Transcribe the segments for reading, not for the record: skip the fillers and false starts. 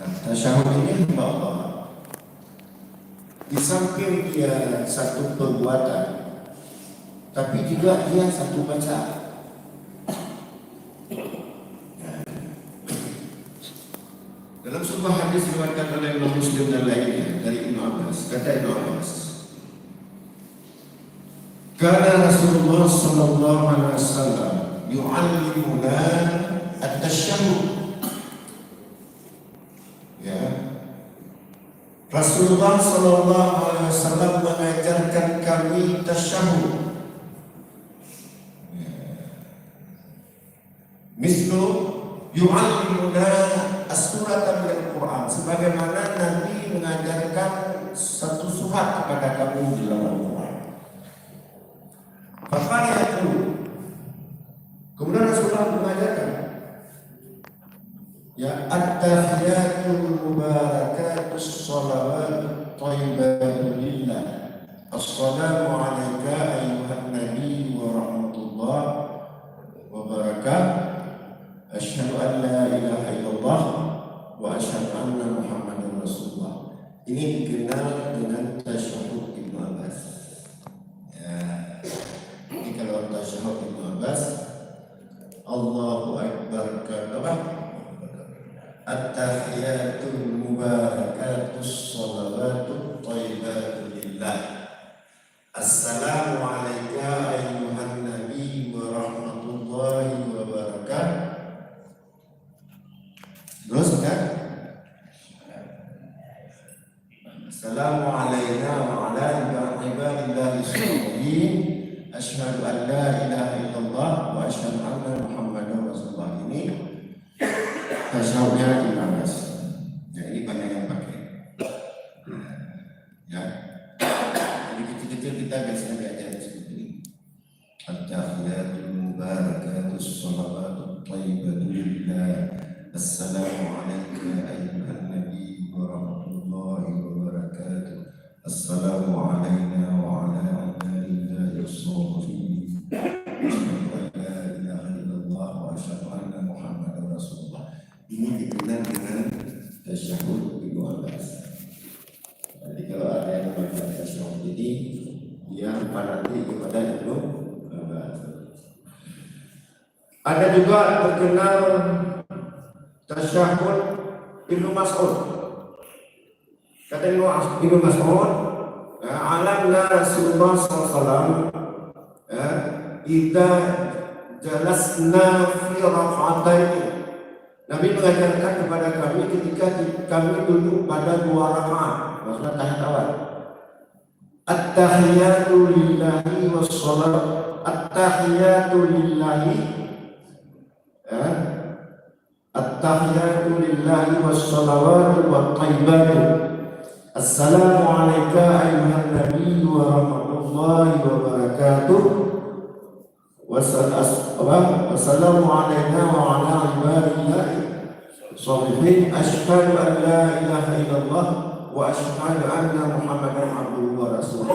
Nah, tasyahud ini bahwa di samping dia satu perbuatan, tapi juga dia satu bacaan. Dalam sebuah hadis diriwayatkan oleh Imam Muslim dan lainnya dari Ibnu Abbas, kata Ibnu Abbas, "Kana Rasulullah sallallahu alaihi wasallam yu'allimuna at-tasyahhud." Ya. Rasulullah sallallahu alaihi wasallam mengajarkan kami tasyahhud. Mislu yu'allimuna as-surata min al-Quran, sebagaimana Nabi mengajarkan satu surat kepada kami di dalam Al-Quran. Fakariatu, kemudian Rasulullah mengajarkan, ya at-tahiyatul mubarakatus shalawatut thayyibatu lillah. Assalamu alayka ayyuhan nabi wa rahmatullah wa barakatuh. Asyhadu an la ilaha illallah wa asyhadu anna Muhammadar Rasulullah. Ini dikenal dengan tasyahud Ibnu Abbas. Ya. Ini kalau tasyahud Ibnu Abbas, Allahu Akbar apa? At-tahiyatul mubarakatus shalawatut thayyibatu lillah. Assalamu alayka ayyuhan nabi wa rahmatullahi wa barakatuh. Terus kan? Assalamu alayna wa ala ibadillahi sholihin. Asyhadu an la ilaha illallah wa asyhadu anna Muhammadar Rasulullah. Ini tasyahudnya Ibnu Abbas. Ya, ini banyak yang pakai. Ya. Jadi kecil-kecil kita biasanya diajarin seperti ini. At-tahiyatul mubarakatus shalawatut thayyibatu lillah. Assalamu alayka ayyuhan nabi wa rahmatullahi wa barakatuh. Assalamu alayna wa ala ibadillahi sholihin. Asyhadu an la ilaha illallah wa asyhadu anna Muhammadar Rasulullah. Ini dikenal dengan tasyahud Ibnu Abbas. Jadi kalau ada yang membaca tasyahud ini, dia fanati kepada Ibnu Abbas. Ada juga terkenal tasyahud Ibnu Mas'ud. Kata Ibnu Mas'ud, alamna Rasulullah SAW, idza jalasna fi rak'ataini. Nabi mengajarkan kepada kami ketika kami duduk pada 2 rakaat, maksudnya tahiyat awal. At-tahiyatu lillahi was-salat. At-tahiyatu lillahi, at-tahiyatu lillahi was-salawatu wat-thayyibatu. Assalamu alayka ayyuhan nabi wa rahmatullahi wa barakatuh. Wassalamu alayna wa ala ibadillahi sholihin. Asyhadu an la ilaha illallah wa asyhadu anna Muhammadar abduhu wa rasuluh.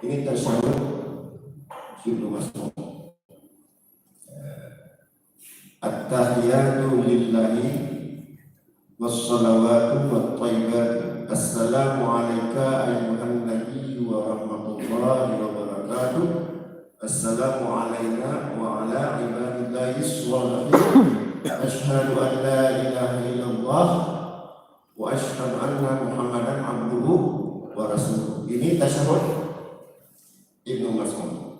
Ini tasyahud Ibnu Mas'ud. At-tahiyatu lillahi was-salawatu wat-thayyibatu. Assalamu alayka ayyuhan nabi wa rahmatullahi wa barakatuh. Assalamu alayna wa ala ibadillahi sholihin. Asyhadu an la ilaha illallah wa asyhadu anna Muhammadan abduhu wa rasuluh. Ini tasyahud Ibnu Mas'ud.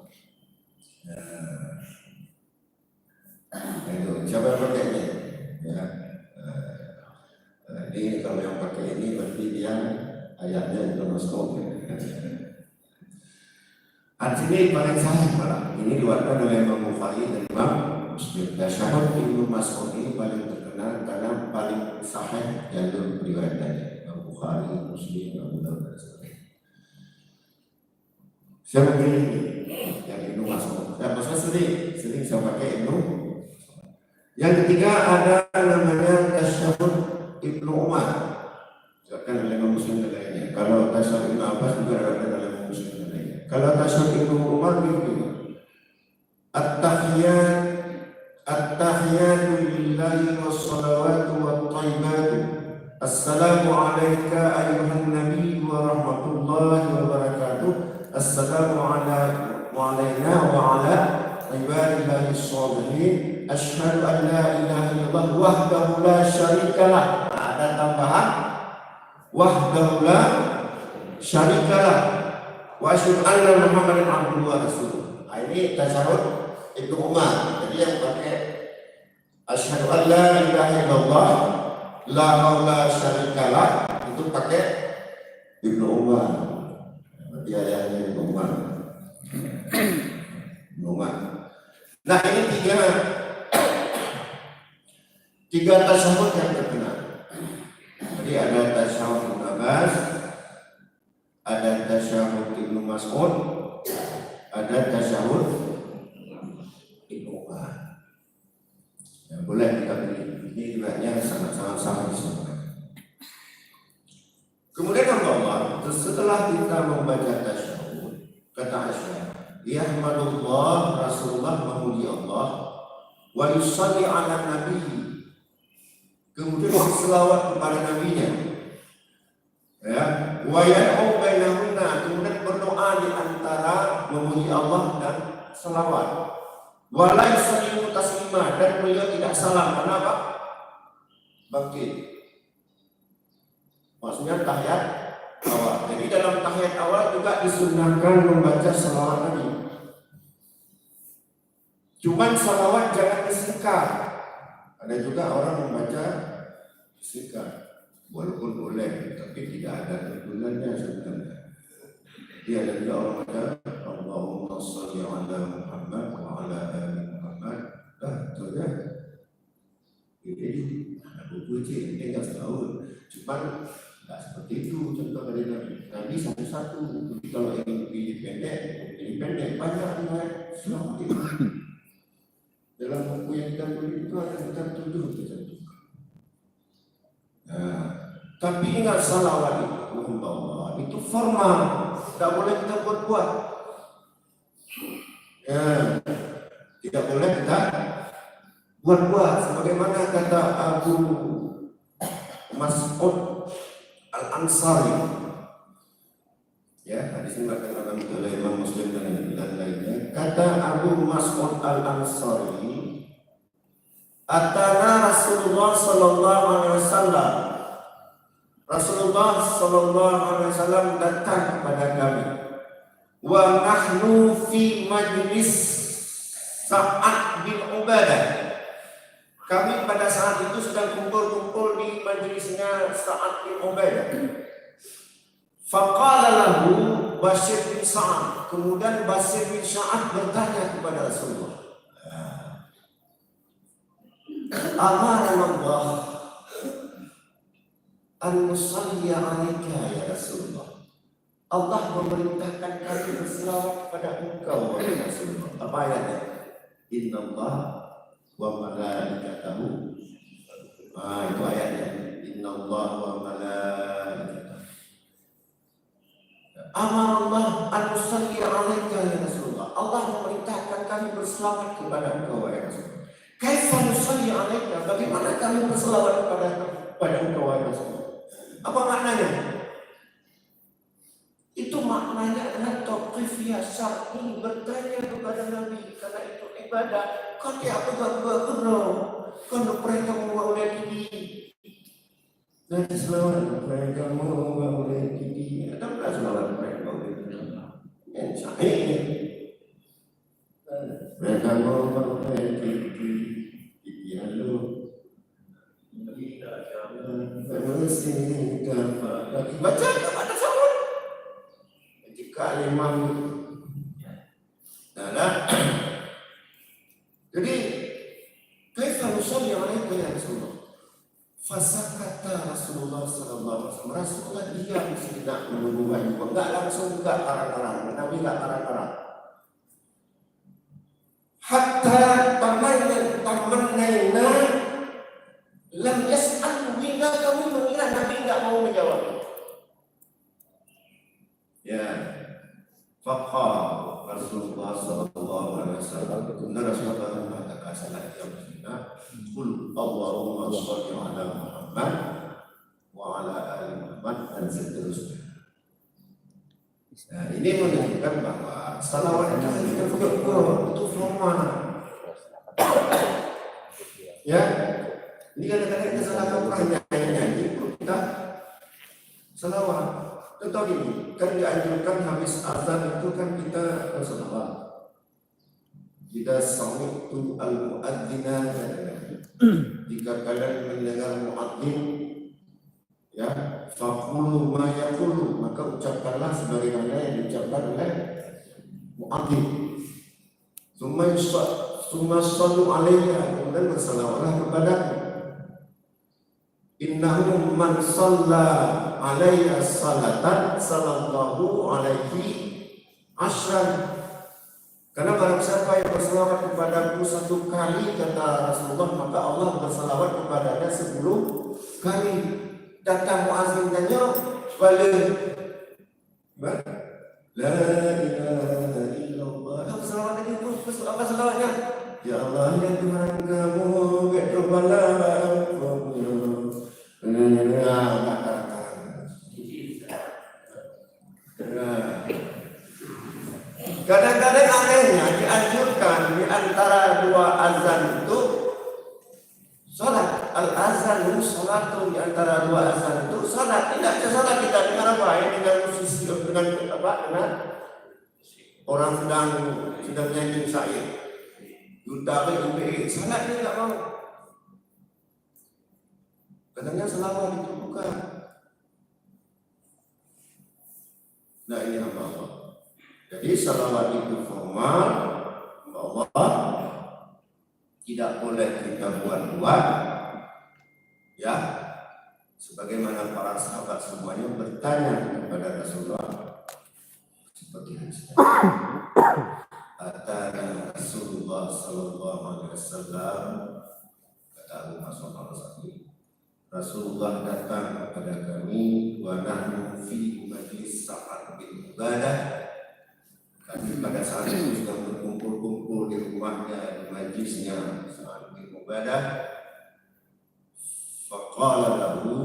Itu siapa yang pakai ini? Ya. Ini kalau yang pakai ini berarti dia ayatnya Ibnu Mas'ud. Artinya paling sahih malah. Ini diriwayatkan oleh Imam Bukhari dan Imam Muslim. Tasyahud Ibnu Mas'ud ini paling terkenal karena paling sahih jalur riwayatnya. Imam Bukhari, Muslim, Abu Dawud dan sebagainya. Siapa pilih ini? Yang Ibnu Mas'ud. Ya, maksudnya sering saya pakai Ibnu. Yang ketiga ada namanya tasyahud Ibnu Umar. Kan oleh Imam Muslim dan lainnya. Kalau tasyahud Ibnu Abbas juga ada oleh Imam Muslim dan lainnya. Kalau tasyahud Ibnu Umar begitu. At-tahiyatu lillahi was-salawatu wat-thayyibatu. la syarikalah. Ada tambahan wahdahu la syarikalah wa asyhadu anna Muhammadan abduhu wa rasuluh. Ini tasyahud Ibnu Umar. Jadi yang pakai asyhadu an la ilaha illallah la haula syarikalah itu pakai Ibnu Umar. Dia ayahnya Ibnu Umar. Nah, ini tiga tasyahud yang terkenal. Jadi ada tasyahud Ibnu Abbas, ada tasyahud Ibnu Mas'ud, ada tasyahud Ibnu Umar. Ya, boleh kita pilih. Ini riwayatnya sangat-sangat sama semua. Kemudian Allah, setelah kita membaca tasyahud, kata Aisyah, yahmadullah, Rasulullah memuji Allah, wa yusalli ala nabi, kemudian berselawat kepada nabinya, ya, wa yad'u bainahunna, kemudian berdoa di antara memuji Allah dan selawat, wa la yusallimu taslima, dan beliau tidak salam. Kenapa? Bangkit. Maksudnya tahiyat awal. Jadi dalam tahiyat awal juga disunahkan membaca salawat Nabi. Cuman salawat jangan disingkat. Ada juga orang membaca disingkat, walaupun boleh, tapi tidak ada tuntunannya sebenarnya. Jadi ada juga orang baca Allahumma sholli ala Muhammad wa ala ali Muhammad. Itu ya. Jadi ada buku cik, ini nggak tahu. Cuman nggak seperti itu contoh dari Nabi. Nabi satu-satu. Jadi kalau ingin pilih pendek, banyak riwayat selama ini. Dalam buku yang kita tulis itu ada sekitar 7 tertentukan. Nah, tapi ingat salawat itu, Allah itu formal, tidak boleh kita buat-buat. Ya, tidak boleh kita buat-buat. Sebagaimana kata Abu Mas'ud Al-Ansari, ya, hadis ini dikatakan oleh Imam Muslim dan lainnya. Kata Abu Mas'ud Al-Ansari, atana Rasulullah sallallahu alaihi wasallam, Rasulullah sallallahu alaihi wasallam datang kepada kami, wa nahnu fi majlis Sa'ad bin Ubadah. Kami pada saat itu sedang kumpul-kumpul di majelisnya Sa'ad bin Ubadah. Faqala lahu Bashir bin Sa'ad. Kemudian Bashir bin Sa'ad bertanya kepada Rasulullah, amarana Allah an nusalli 'alaika ya Rasulullah. Allah memerintahkan kami berselawat kepada engkau wahai Rasulullah. Apa ayatnya? Innallah wa malaikatahu. Itu ayatnya. Innallah wa malaikatahu. Amar Allah an nusalli 'alaika ya Rasulullah. Allah memerintahkan kami berselawat kepada engkau wahai Rasulullah. Kaifa nusalli 'alaika? Bagaimana kami berselawat kepada engkau wahai Rasulullah? Apa maknanya? Itu maknanya adalah tauqifiyah syar'i, bertanya kepada Nabi karena itu ibadah. Kau tiap berdoa, kau mereka mau oleh diri. Dan selawat mereka mau oleh diri. Ada pula selawat mereka oleh diri. Yang syar'i. Mereka mau oleh diri. Lalu baca kepada sahur ketika imam. Nah, jadi kaifa nusalli 'alaika ya Rasulullah? Fasakata Rasulullah sallallahu alaihi wasallam. Rasulullah diam tidak menunggu, enggak langsung, enggak arang-arang. Nabi enggak arang-arang. Hatta tamannaina lam yas'al hingga kami mengira Nabi enggak mau menjawab. Ya. Faqala Rasulullah sallallahu alaihi wasallam, kemudian Rasulullah mengatakan salat yang benar, qul Allahumma shalli ala Muhammad wa ala ali Muhammad dan seterusnya. Nah, ini menunjukkan bahwa salawat itu formal. Ya. Ini kadang-kadang kita salah kaprah nyanyi, kita salawat. Contoh ini, kan dianjurkan habis azan itu kan kita salawat. Jika sami'tu al-mu'adzina, jika kalian mendengar mu'adzin, ya, faqulu ma yaqulu, maka ucapkanlah sebagaimana yang diucapkan oleh mu'adzin. Summa sallu alaiya, kemudian bersalawatlah kepadaku. Innahu man shalla alaiya salatan sallallahu alaihi asyran. Karena barang siapa yang bersalawat kepadaku 1 kali, kata Rasulullah, maka Allah bersalawat kepadanya 10 kali. Datang muazzin tanya, la ilaha illallah. Apa salawat tadi? Apa salawatnya? Ya Allah, ya Tuhan kamu, kadang-kadang anehnya dianjurkan di antara 2 azan itu salat. Al-azan salatu, di antara 2 azan itu salat. Tidak ada salat kita dengar apa? Dengan musisi, dengan apa? Dengan orang sedang nyanyi syair. Salat dia tidak mau. Katanya selawat itu bukan. Nah ini apa? Jadi salawat itu formal, bahwa tidak boleh kita buat-buat, ya. Sebagaimana para sahabat semuanya bertanya kepada Rasulullah seperti ini. Atana Rasulullah sallallahu alaihi wasallam, kata Abu Mas'ud al-Ansari, Rasulullah datang kepada kami, wa nahnu fi majlis sa'at bil ibadah. Kami pada saat itu sedang berkumpul-kumpul di rumahnya, di majlisnya saat beribadah. Faqala lahu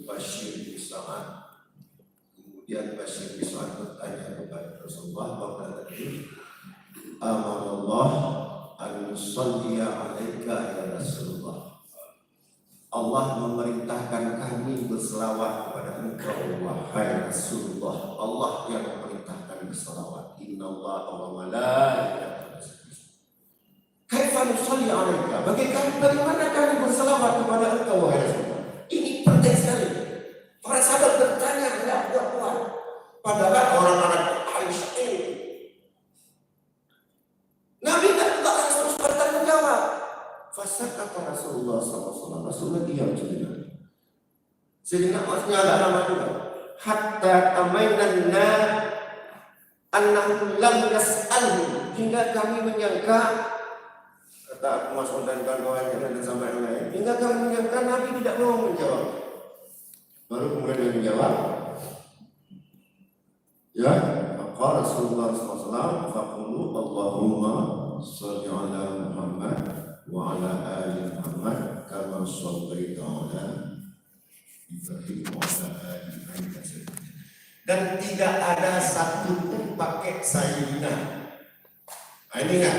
Bashir bin Sa'ad. Kemudian Bashir bin Sa'ad bertanya kepada Rasulullah, bahwa tadi amanallah an yusalliya alaika ya Rasulullah. Allah memerintahkan kami berselawat kepada engkau wahai Rasulullah. Allah yang memerintahkan berselawat. Innallaha wa malaikatahu kaifa nusalli alaika. Bagaimana kami berselawat kepada engkau wahai Rasulullah? Ini penting sekali. Para sahabat bertanya tidak puas-puas. Padahal orang-orang Aisyah ini Nabi tidak langsung bertanggung jawab. Fasakata Rasulullah SAW. Rasulullah diam sejenak. Sejenak maksudnya ada lama juga. Hatta tamainanna annahu lam yas'alhu, hingga kami menyangka, kata Abu Mas'ud dan kawan-kawannya dan sampai lain, hingga kami menyangka Nabi tidak mau menjawab. Baru kemudian dia menjawab. Ya, maka Rasulullah SAW faqulu Allahumma shalli ala Muhammad wa ala ali Muhammad kama shallaita ala Ibrahim wa ala ali Ibrahim. Dan tidak ada satu pun pakai sayyidina. Nah, ini kan,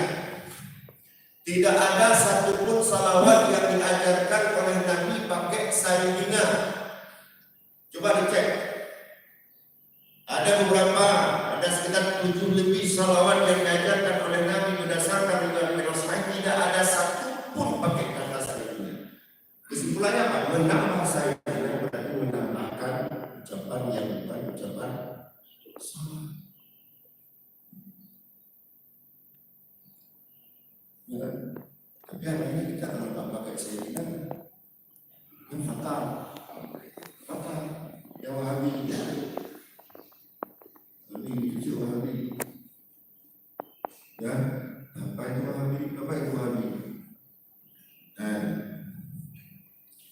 tidak ada satu pun salawat yang diajarkan oleh Nabi pakai sayyidina. Coba dicek. Ada beberapa, ada sekitar 7 lebih salawat yang diajarkan oleh Nabi berdasarkan riwayat sahih. Tidak ada satu pun pakai kata sayyidina. Kesimpulannya apa? Menambah sayyidina berarti menambahkan ucapan yang bukan ucapan salah. Ya, tapi akhirnya kita kalau tak pakai sayyidina kan fatal. Yang Wahabi lebih jujur Wahabi. Ya, apa itu Wahabi?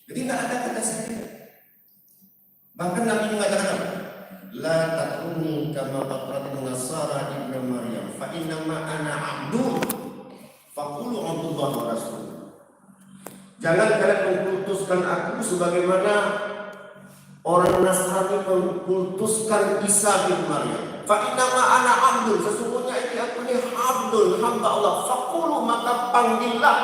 Jadi tidak ada kata sayyidina. Bahkan Nabi mengatakan, la tatruni kama atrat Nasara ibnu Maryam, fa innama ana abdun, faqulu Abdullah wa Rasul. Jangan kalian mengkultuskan aku sebagaimana orang Nasrani mengkultuskan Isa bin Maryam. Fa innama ana abdun, sesungguhnya ini aku ini abdul, hamba Allah. Faqulu, maka panggillah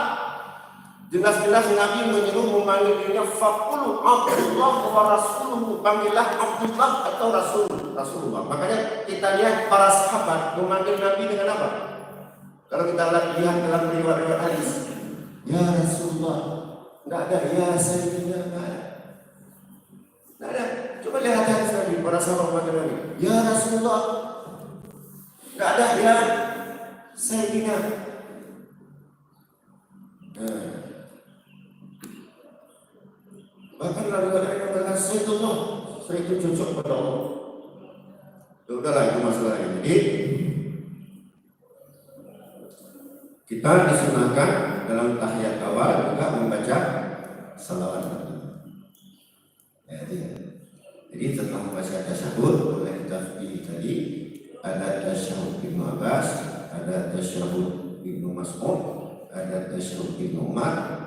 Jelas-jelas Nabi menyuruh memanggil dirinya faqul Abdullah wa Rasuluhu, panggillah Abdullah atau Rasulullah. Makanya kita lihat para sahabat memanggil Nabi dengan apa? Kalau kita lihat dalam riwayat hadis, ya Rasulullah, tidak ada ya Sayyidina, tidak ada. Coba lihat hadis Nabi, para sahabat memanggil Nabi, ya Rasulullah, tidak ada ya Sayyidina. Bahkan Nabi yang berkata Sayyidullah, saya itu cocok pada Allah. Udahlah, itu masalahnya. Jadi kita disunahkan dalam tahiyat awal juga membaca salawat Nabi. Jadi setelah membaca tasyahud, oleh tafsir tadi ada tasyahud Ibnu Abbas, ada tasyahud Ibnu Mas'ud, ada tasyahud Ibnu Umar.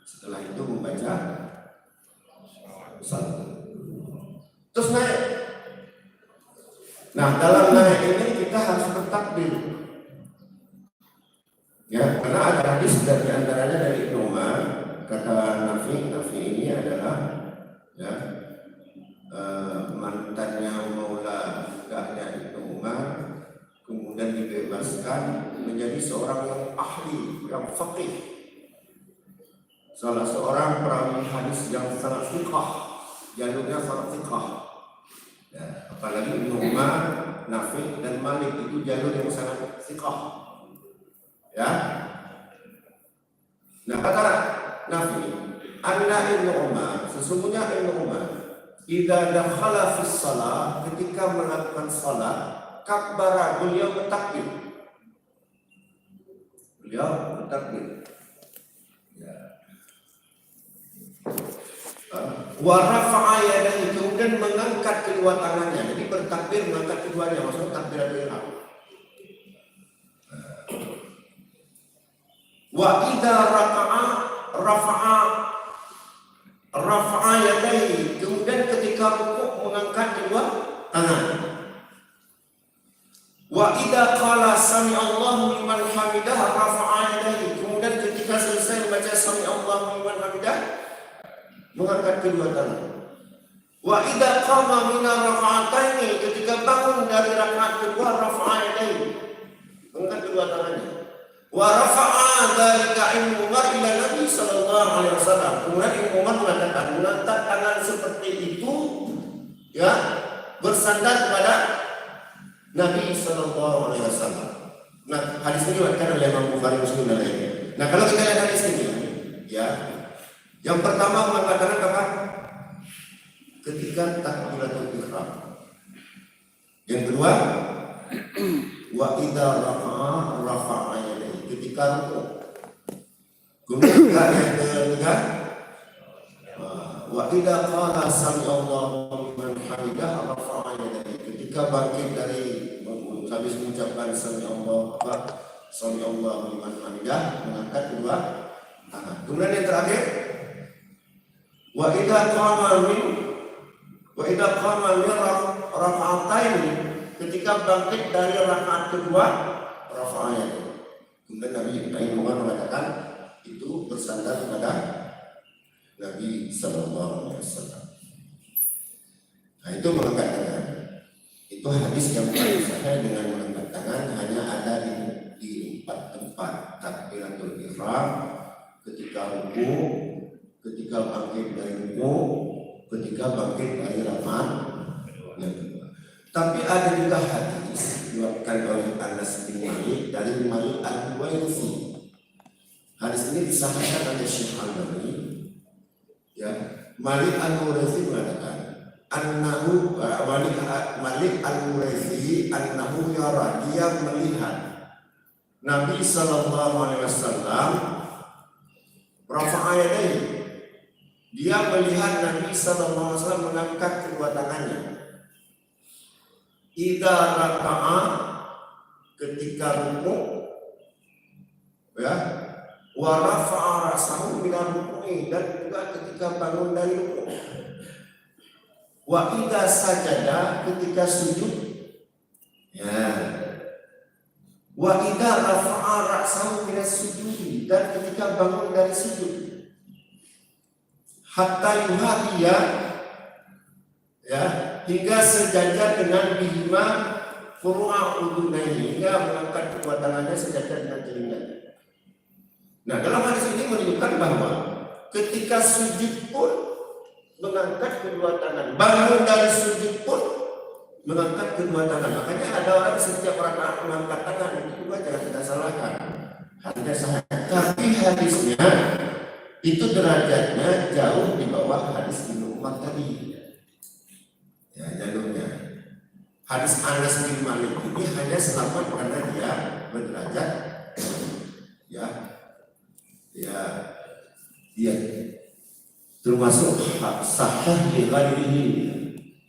Setelah itu membaca salawat. Terus naik. Nah, dalam naik ini kita harus bertakbir. Ya, karena ada hadis dari antaranya dari Ibnu Umar, kata Nafi ini adalah ya mantannya Maula Gahnya Ibnu Umar, kemudian dibebaskan menjadi seorang yang ahli, yang faqih, salah seorang perawi hadis yang sangat fiqh, jalurnya sangat fiqh. Ya, apalagi Ibnu Umar, Nafi dan Malik itu jalur yang sangat fiqh. Ya. Nah, kata Nafi, anna Ibnu Umar, sesungguhnya Ibnu Umar, idza dakhala fi shalah, ketika melakukan salat, kabbara, beliau bertakbir. Beliau bertakbir. Ya. Wa rafa'a yadayhi, kemudian mengangkat kedua tangannya. Jadi bertakbir mengangkat keduanya, maksudnya takbiratul ihram. Wa idza rafa'a yadayhi, kemudian ketika rukuk mengangkat kedua tangan. Wa idza qala sami'allahu liman hamidah rafa'a yadayhi, kemudian ketika selesai membaca sami'allahu liman hamidah mengangkat kedua tangan. Wa idza qama min raka'ataini, ketika bangun dari rakaat kedua rafa'a yadayhi, mengangkat kedua tangannya. Wa rafa'a dzalika Ibnu Umar ila Nabi sallallahu alaihi wasallam. Kemudian Ibnu Umar mengatakan, mengangkat tangan seperti itu ya bersandar kepada Nabi sallallahu alaihi wasallam. Nah, hadis ini diriwayatkan oleh Imam Bukhari, Muslim dan lainnya. Nah, kalau kita lihat hadis ini ya, yang pertama mengatakan apa? Ketika takbiratul ihram. Yang kedua, wa idza rafa'a yadayhi, ketika rukuk. Kemudian yang ketiga, wa idza qala sami'allahu liman hamidah rafa'a yadayhi, ketika bangkit dari habis mengucapkan sami'allahu liman hamidah mengangkat kedua tangan. Kemudian yang terakhir, wa idza qama min raka'ataini, ketika bangkit dari rakaat kedua rafa'nya. Kemudian Nabi Ibnu Umar mengatakan itu bersandar kepada Nabi sallallahu alaihi wasallam. Nah, itu mengangkat tangan. Itu hadis yang paling sahih dengan mengangkat tangan hanya ada di 4 tempat: takbiratul ihram, ketika rukuk, ketika bangkit dari rukuk, ketika bangkit dari rakaat yang kedua. Tapi ada juga hadis diriwayatkan oleh Anas bin Malik dari Malik al-Huwairisi. Hadis ini disahihkan oleh Syekh Al-Albani. Ya, Malik al-Huwairisi mengatakan, Malik al-Huwairisi annahu yara, dia melihat Nabi sallallahu alaihi wasallam rafa'a yadayhi, dia melihat Nabi sallallahu alaihi wasallam mengangkat kedua tangannya. Idza raka'a, ketika rukuk, ya, wa rafa'a ra'sahu min ar-ruku'i, dan juga ketika bangun dari rukuk. Wa idza sajada, ketika sujud, ya. Wa idza rafa'a ra'sahu min as-sujudi, dan ketika bangun dari sujud. hatta yuhadiya, ya, hingga sejajar dengan bihima furu'a udunaihi, hingga mengangkat kedua tangannya sejajar dengan telinganya. Nah, dalam hadis ini menunjukkan bahwa ketika sujud pun mengangkat kedua tangan, bangun dari sujud pun mengangkat kedua tangan. Makanya ada orang setiap rakaat mengangkat tangan, itu juga jangan kita salahkan. Hanya sah. Tapi hadisnya itu derajatnya jauh di bawah hadis Ibnu Umar tadi. Ya, jalurnya. Hadis Anas bin Malik ini hanya selamat karena dia berderajat, ya, dia termasuk sahih di ghairihi,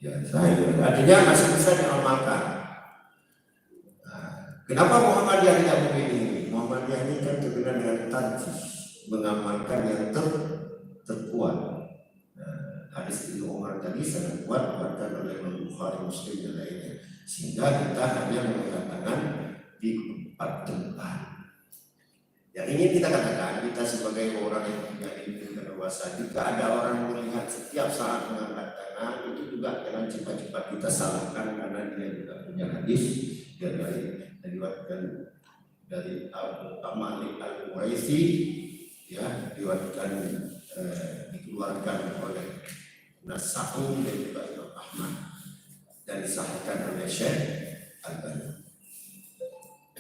ya, sahih. Artinya masih bisa diamalkan. Nah, kenapa Muhammadiyah tidak memilih? Muhammadiyah ini kan terkenal dengan tarjih, mengamalkan yang terkuat. Nah, hadis Ibnu Umar tadi sangat kuat dikuatkan oleh Imam Bukhari, Muslim dan lainnya, sehingga kita hanya mengatakan di empat tempat. Yang ingin kita katakan, kita sebagai orang yang punya ilmu dan wawasan, jika ada orang melihat setiap saat mengangkat tangan, itu juga jangan cepat-cepat kita salahkan karena dia juga punya hadis dia diriwayatkan dari Abu Malik Al-Quraisy, ya, diriwayatkan dikeluarkan oleh Nasa'um dan juga Imam Ahmad dan disahkan oleh Syekh Al-Albani.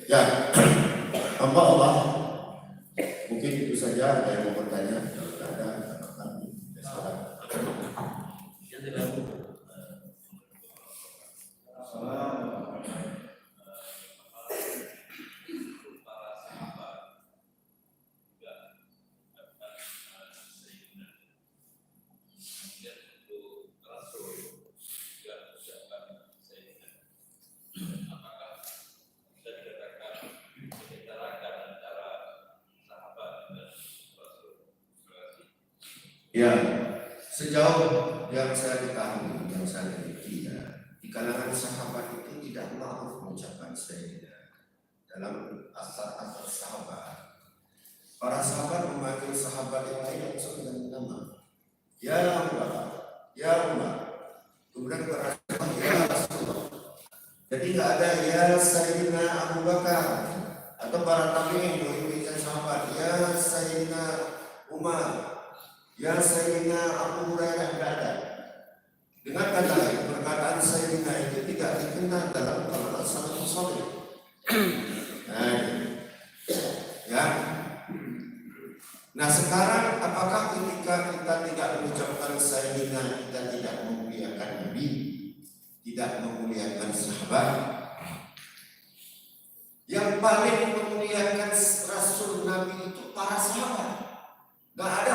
Ya, hamba Allah, mungkin itu saja. Ada yang mau bertanya? Kalau ada, ya, sejauh yang saya ketahui, yang saya miliki, ya, di kalangan sahabat itu tidak ma'ruf mengucapkan sayyidina. Dalam asar-asar sahabat, para sahabat memanggil sahabat yang lain dengan nama ya Umar, ya Umar, kemudian para sahabat ya Rasulullah. Jadi tidak ada ya Sayyidina Abu Bakar atau para tabi'in yang sahabat ya Sayyidina Umar, ya Sayyidina Abu Hurairah, tidak ada. Dengan kata lain, perkataan Sayyidina itu tidak dikenal dalam kalangan salafus saleh. Nah, ya. Nah, sekarang apakah ketika kita tidak mengucapkan Sayyidina kita tidak memuliakan Nabi, tidak memuliakan sahabat? Yang paling memuliakan Rasul Nabi itu para sahabat. Gak ada